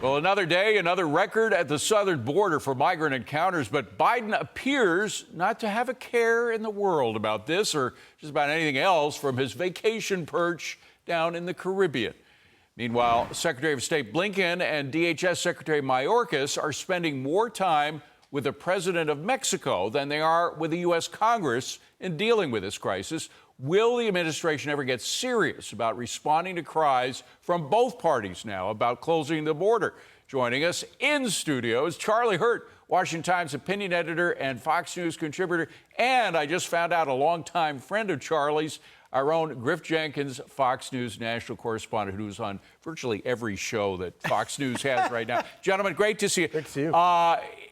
Well, another day, another record at the southern border for migrant encounters, but Biden appears not to have a care in the world about this or just about anything else from his vacation perch down in the Caribbean. Meanwhile, Secretary of State Blinken and DHS Secretary Mayorkas are spending more time with the president of Mexico than they are with the U.S. Congress in dealing with this crisis. Will the administration ever get serious about responding to cries from both parties now about closing the border? Joining us in studio is Charlie Hurt, Washington Times opinion editor and Fox News contributor, and I just found out a longtime friend of Charlie's, our own Griff Jenkins, Fox News national correspondent, who's on virtually every show that Fox News has right now. Gentlemen, great to see you. Great to see you.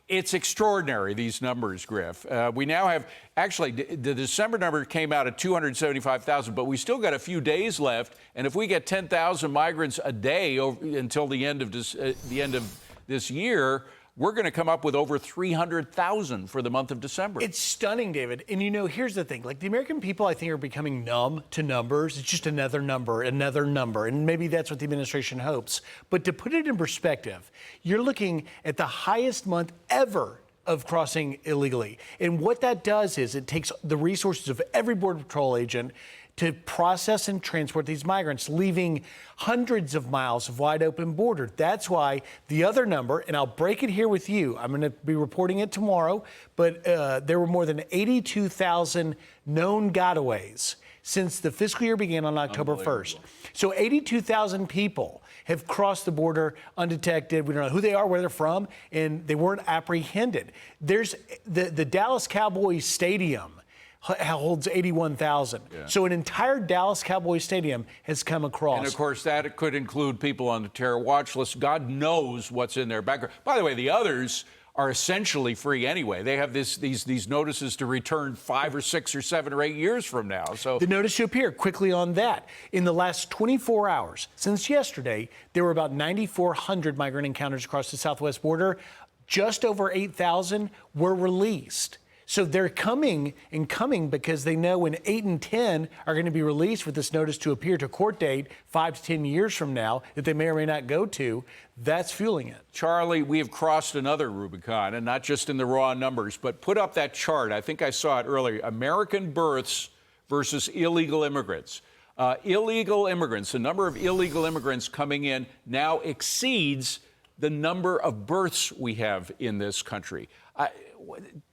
It's extraordinary, these numbers, Griff. We now have, actually, the December number came out at 275,000, but we still got a few days left. And if we get 10,000 migrants a day until the end of this year, we're going to come up with over 300,000 for the month of December. It's stunning, David. And, you know, here's the thing. Like, the American people, I think, are becoming numb to numbers. It's just another number. And maybe that's what the administration hopes. But to put it in perspective, you're looking at the highest month ever of crossing illegally. And what that does is it takes the resources of every Border Patrol agent to process and transport these migrants, leaving hundreds of miles of wide open border. That's why the other number, and I'll break it here with you, I'm going to be reporting it tomorrow, but there were more than 82,000 known gotaways since the fiscal year began on October 1st. So 82,000 people have crossed the border undetected. We don't know who they are, where they're from, and they weren't apprehended. There's the Dallas Cowboys Stadium holds 81,000. Yeah. So an entire Dallas Cowboys stadium has come across. And of course, that could include people on the terror watch list. God knows what's in their background. By the way, the others are essentially free anyway. They have these notices to return 5 or 6 or 7 or 8 years from now. So the notice to appear quickly on that. In the last 24 hours, since yesterday, there were about 9,400 migrant encounters across the southwest border. Just over 8,000 were released. So they're coming because they know when 8 and 10 are going to be released with this notice to appear to court date 5 to 10 years from now that they may or may not go to. That's fueling it. Charlie, we have crossed another Rubicon, and not just in the raw numbers, but put up that chart. I think I saw it earlier. American births versus illegal immigrants. Illegal immigrants, the number of illegal immigrants coming in now exceeds the number of births we have in this country.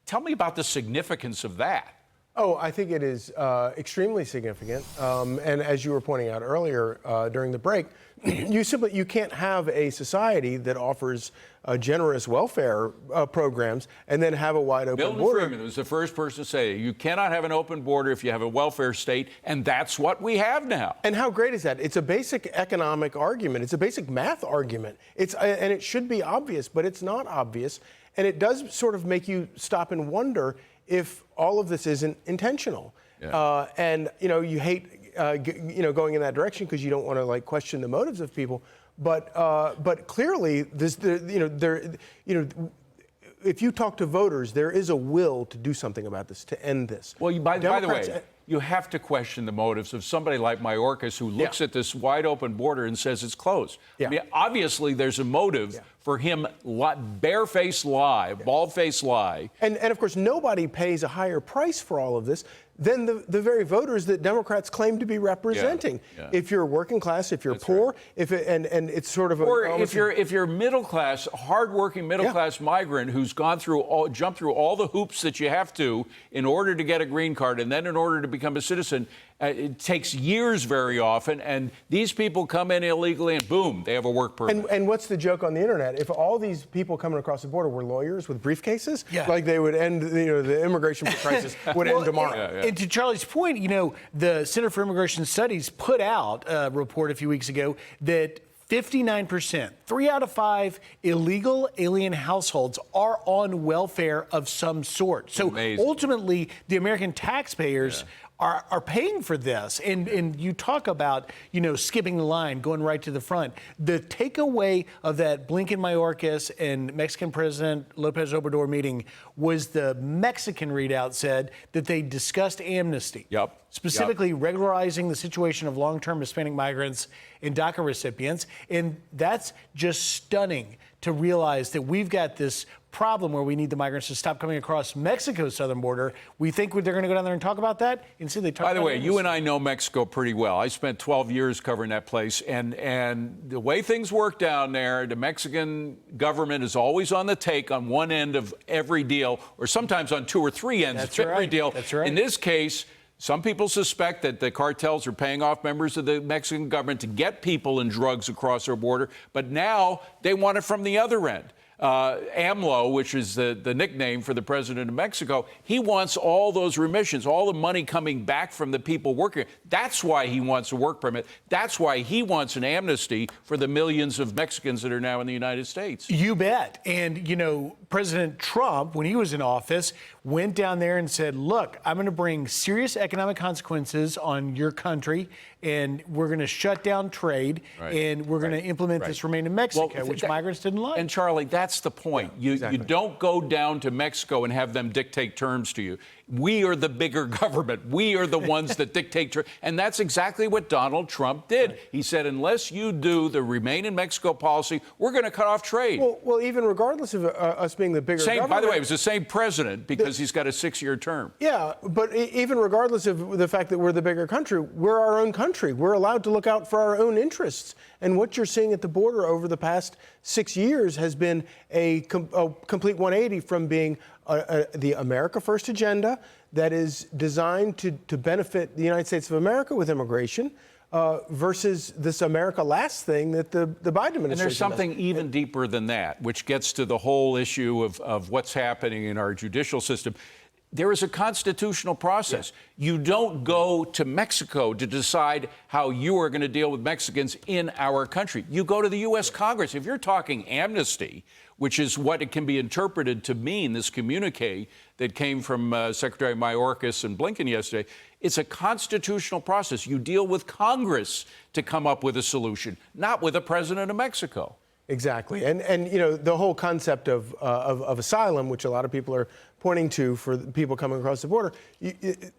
Tell me about the significance of that. Oh, I think it is extremely significant. And as you were pointing out earlier during the break, you can't have a society that offers generous welfare programs and then have a wide open Milton border. Friedman was the first person to say you cannot have an open border if you have a welfare state, and that's what we have now. And how great is that? It's a basic economic argument. It's a basic math argument. And it should be obvious, but it's not obvious. And it does sort of make you stop and wonder if all of this isn't intentional. Yeah. And, you know, you hate, going in that direction because you don't want to, like, question the motives of people. But clearly, if you talk to voters, there is a will to do something about this, to end this. Well, by the way, you have to question the motives of somebody like Mayorkas who looks at this wide open border and says it's closed. Yeah. I mean, obviously, there's a motive for him, barefaced lie, bald-faced lie. And of course, nobody pays a higher price for all of this than the very voters that Democrats claim to be representing. Yeah. Yeah. If you're working class, if you're poor, right. and it's sort of if you're middle class, hardworking middle class migrant who's jumped through all the hoops that you have to in order to get a green card, and then in order to become a citizen, it takes years very often, and these people come in illegally and boom, they have a work permit. And what's the joke on the internet? If all these people coming across the border were lawyers with briefcases, like they would end, the immigration crisis would end tomorrow. And to Charlie's point, the Center for Immigration Studies put out a report a few weeks ago that 59%, 3 out of 5 illegal alien households are on welfare of some sort. So ultimately, the American taxpayers are paying for this. And you talk about, skipping the line, going right to the front. The takeaway of that Blinken-Mayorkas and Mexican President Lopez Obrador meeting was the Mexican readout said that they discussed amnesty. Yep. Specifically regularizing the situation of long-term Hispanic migrants and DACA recipients. And that's just stunning to realize that we've got this problem where we need the migrants to stop coming across Mexico's southern border. We think they're going to go down there and talk about that. Instead, they talk By the about way, you and I know Mexico pretty well. I spent 12 years covering that place, and the way things work down there, the Mexican government is always on the take on one end of every deal, or sometimes on two or three ends of every deal. That's right. In this case, some people suspect that the cartels are paying off members of the Mexican government to get people and drugs across our border, but now they want it from the other end. AMLO, which is the nickname for the president of Mexico, he wants all those remissions, all the money coming back from the people working. That's why he wants a work permit. That's why he wants an amnesty for the millions of Mexicans that are now in the United States. You bet. And, President Trump, when he was in office, went down there and said, look, I'm going to bring serious economic consequences on your country, and we're going to shut down trade, and we're going to implement this Remain in Mexico, which migrants didn't like. And Charlie, that's the point. You don't go down to Mexico and have them dictate terms to you. We are the bigger government. We are the ones that dictate terms. And that's exactly what Donald Trump did. He said, unless you do the Remain in Mexico policy, we're going to cut off trade. Well, even regardless of us being the bigger government. By the way, it was the same president because he's got a 6-year term. Yeah, but even regardless of the fact that we're the bigger country, we're our own country. We're allowed to look out for our own interests. And what you're seeing at the border over the past 6 years has been a complete 180 from being the America First agenda that is designed to benefit the United States of America with immigration versus this America Last thing that the Biden administration And there's something even deeper than that, which gets to the whole issue of what's happening in our judicial system. There is a constitutional process. Yeah. You don't go to Mexico to decide how you are going to deal with Mexicans in our country. You go to the U.S. Congress. If you're talking amnesty, which is what it can be interpreted to mean, this communique that came from Secretary Mayorkas and Blinken yesterday, it's a constitutional process. You deal with Congress to come up with a solution, not with the president of Mexico. Exactly. And the whole concept of asylum, which a lot of people are pointing to for people coming across the border, the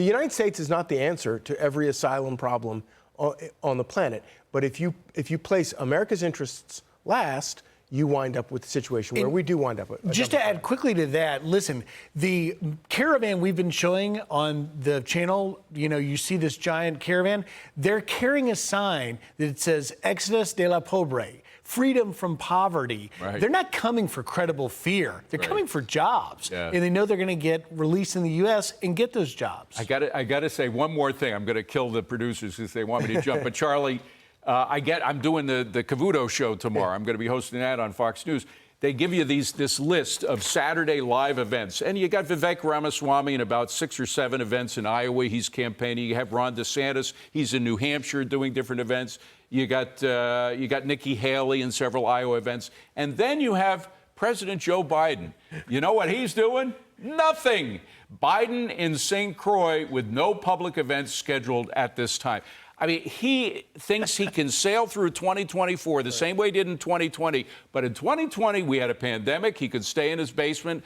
United States is not the answer to every asylum problem on the planet. But if you place America's interests last, you wind up with a situation where we do wind up with. Just to add quickly to that, listen, the caravan we've been showing on the channel, you see this giant caravan, they're carrying a sign that says Exodus de la Pobre, freedom from poverty. Right. They're not coming for credible fear. They're coming for jobs. Yeah. And they know they're going to get released in the U.S. and get those jobs. I got to say one more thing. I'm going to kill the producers because they want me to jump. But Charlie, I'm doing the Kudlow show tomorrow. I'm going to be hosting that on Fox News. They give you this list of Saturday live events. And you got Vivek Ramaswamy in about 6 or 7 events in Iowa. He's campaigning. You have Ron DeSantis. He's in New Hampshire doing different events. You got Nikki Haley in several Iowa events. And then you have President Joe Biden. You know what he's doing? Nothing. Biden in St. Croix with no public events scheduled at this time. I mean, he thinks he can sail through 2024 the same way he did in 2020. But in 2020, we had a pandemic. He could stay in his basement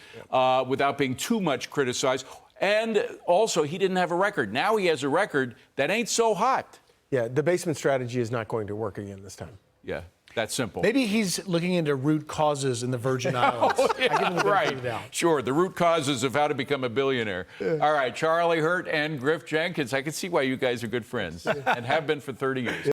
without being too much criticized. And also, he didn't have a record. Now he has a record that ain't so hot. Yeah, the basement strategy is not going to work again this time. Yeah, that's simple. Maybe he's looking into root causes in the Virgin Islands. Oh, yeah, I give him the benefit of the doubt. Sure, the root causes of how to become a billionaire. All right, Charlie Hurt and Griff Jenkins. I can see why you guys are good friends and have been for 30 years.